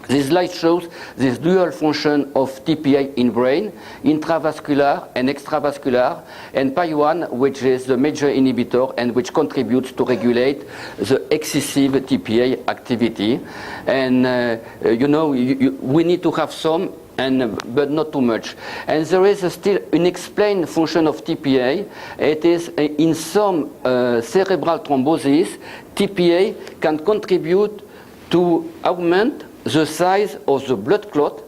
This slide shows this dual function of TPA in brain, intravascular and extravascular, and PAI-1, which is the major inhibitor and which contributes to regulate the excessive TPA activity. And we need to have some, but not too much. And there is still unexplained function of TPA. It is in some cerebral thrombosis, TPA can contribute to augment the size of the blood clot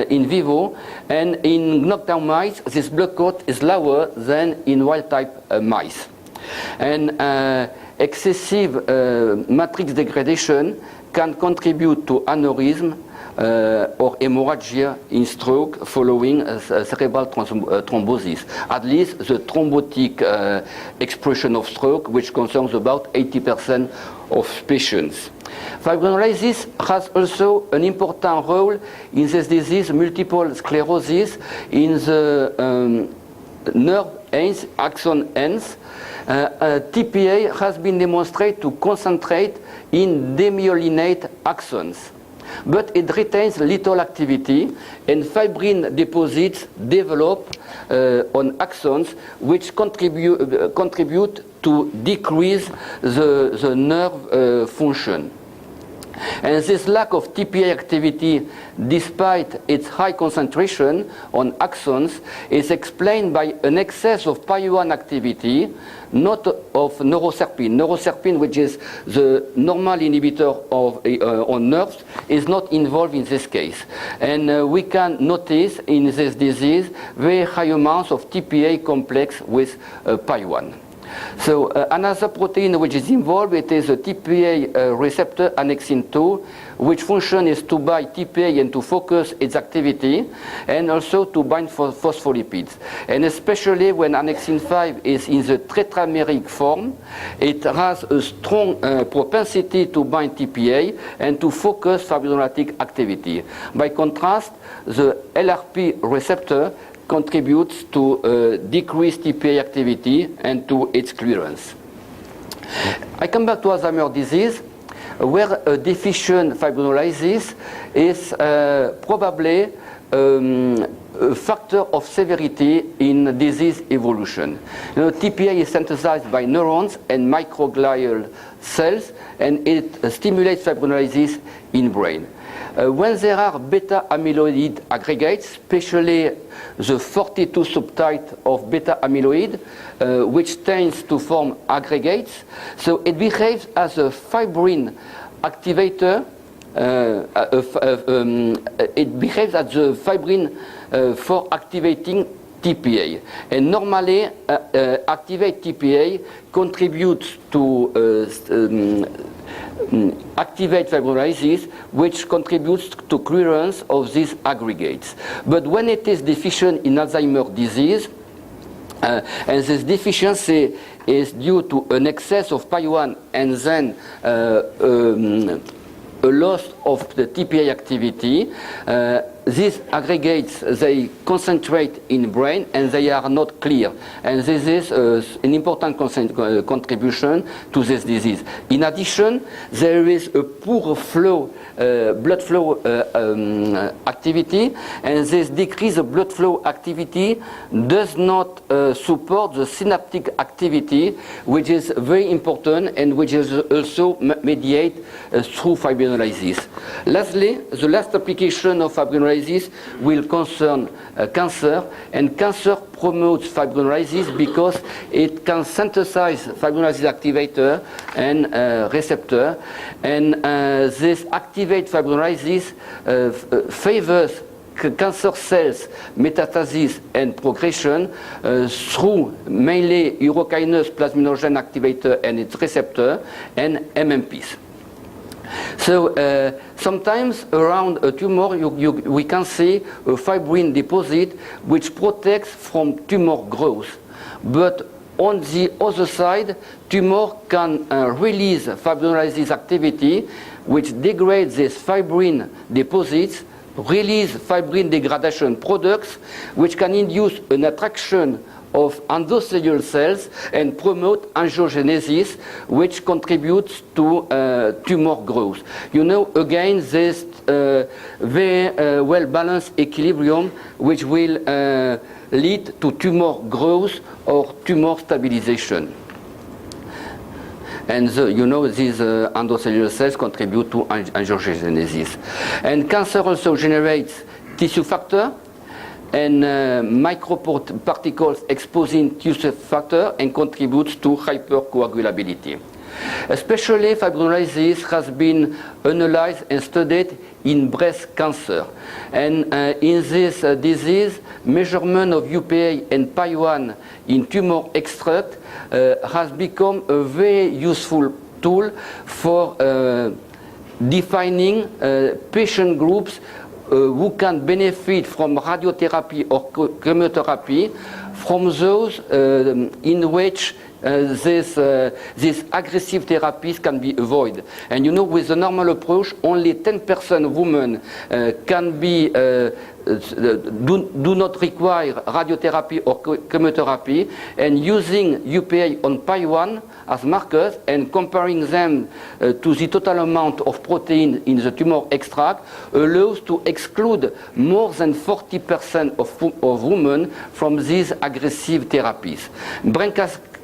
in vivo, and in knockdown mice, this blood clot is lower than in wild-type mice. And excessive matrix degradation can contribute to aneurysm or hemorrhagia in stroke following cerebral thrombosis, at least the thrombotic expression of stroke, which concerns about 80% of patients. Fibrinolysis has also an important role in this disease, multiple sclerosis, in the nerve ends, axon ends. TPA has been demonstrated to concentrate in demyelinate axons, but it retains little activity, and fibrin deposits develop on axons, which contribute to decrease the nerve function. And this lack of TPA activity, despite its high concentration on axons, is explained by an excess of PAI-1 activity, not of neuroserpine. Neuroserpine, which is the normal inhibitor of on nerves, is not involved in this case. And we can notice in this disease very high amounts of TPA complex with PAI-1. So another protein which is involved, it is a TPA receptor, annexin 2, which function is to bind TPA and to focus its activity, and also to bind phospholipids. And especially when annexin 5 is in the tetrameric form, it has a strong propensity to bind TPA and to focus fibrinolytic activity. By contrast, the LRP receptor contributes to decreased TPA activity and to its clearance. I come back to Alzheimer's disease, where a deficient fibrinolysis is probably a factor of severity in disease evolution. TPA is synthesized by neurons and microglial cells, and it stimulates fibrinolysis in brain. When there are beta amyloid aggregates, especially the 42 subtype of beta amyloid, which tends to form aggregates, so it behaves as a fibrin activator. It behaves as the fibrin for activating TPA, and normally activate TPA contributes to activate fibrinolysis, which contributes to clearance of these aggregates. But when it is deficient in Alzheimer's disease, and this deficiency is due to an excess of PAI-1 and then a loss of the TPA activity, these aggregates, they concentrate in brain and they are not clear. And this is an important contribution to this disease. In addition, there is a poor flow, blood flow activity, and this decrease of blood flow activity does not support the synaptic activity, which is very important and which is also mediated through fibrinolysis. Lastly, the last application of fibrinolysis will concern cancer, and cancer promotes fibrinolysis because it can synthesize fibrinolysis activator and receptor, and this activate fibrinolysis favors cancer cells metastasis and progression through mainly urokinase plasminogen activator and its receptor and MMPs. So sometimes around a tumor we can see a fibrin deposit which protects from tumor growth. But on the other side, tumor can release fibrinolysis activity which degrades these fibrin deposits, release fibrin degradation products which can induce an attraction of endothelial cells and promote angiogenesis, which contributes to tumor growth. You know, again, this very well-balanced equilibrium which will lead to tumor growth or tumor stabilization. And you know, these endocellular cells contribute to angiogenesis. And cancer also generates tissue factor and microparticles exposing tissue factor and contributes to hypercoagulability. Especially fibrinolysis has been analyzed and studied in breast cancer. And in this disease, measurement of UPA and PAI-1 in tumor extract has become a very useful tool for defining patient groups who can benefit from radiotherapy or chemotherapy from those in which these aggressive therapies can be avoided. And you know, with the normal approach, only 10% of women can be do not require radiotherapy or chemotherapy, and using UPA on PAI-1 as markers and comparing them to the total amount of protein in the tumor extract allows to exclude more than 40% of women from these aggressive therapies. Brain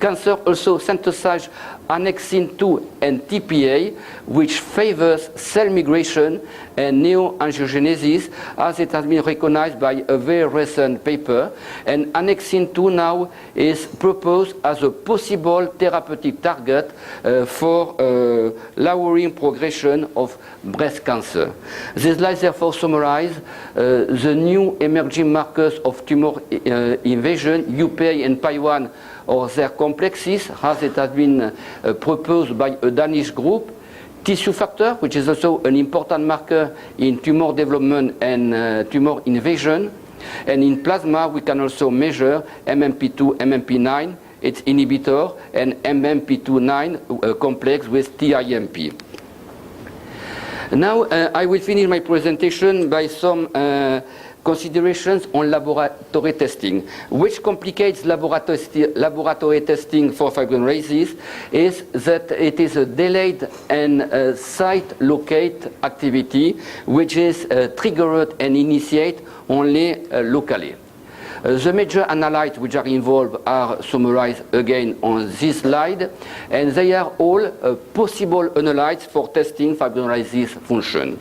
cancer also synthesizes annexin 2 and TPA, which favors cell migration and neoangiogenesis, as it has been recognized by a very recent paper. And annexin 2 now is proposed as a possible therapeutic target for lowering progression of breast cancer. This slide therefore summarizes the new emerging markers of tumor invasion, UPA and PAI-1, or their complexes, as it has been proposed by a Danish group. Tissue factor, which is also an important marker in tumor development and tumor invasion. And in plasma, we can also measure MMP2, MMP9, its inhibitor, and MMP29 complex with TIMP. Now, I will finish my presentation by some considerations on laboratory testing. Which complicates laboratory testing for fibrinolysis is that it is a delayed and site locate activity, which is triggered and initiated only locally. The major analytes which are involved are summarized again on this slide, and they are all possible analytes for testing fibrinolysis function.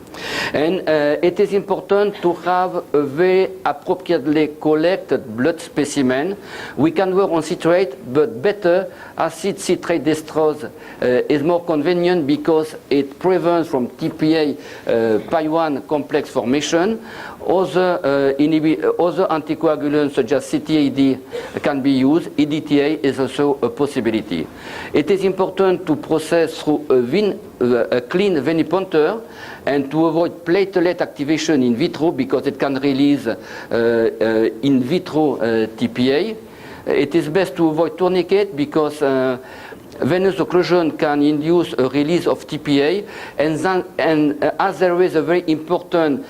And it is important to have a very appropriately collected blood specimen. We can work on citrate, but better acid citrate dextrose is more convenient because it prevents from TPA PAI-1 complex formation. Other anticoagulants such as CTAD can be used. EDTA is also a possibility. It is important to process through a clean venipuncture and to avoid platelet activation in vitro because it can release in vitro TPA. It is best to avoid tourniquet because venous occlusion can induce a release of TPA, and as there is a very important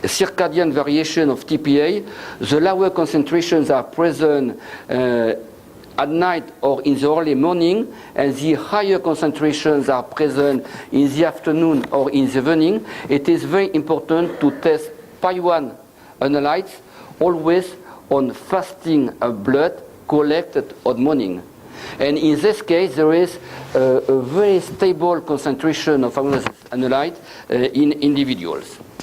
circadian variation of TPA, the lower concentrations are present at night or in the early morning, and the higher concentrations are present in the afternoon or in the evening. It is very important to test PAI-1 analytes always on fasting blood collected at morning. And in this case, there is a very stable concentration of fibrinolysis analyte in individuals.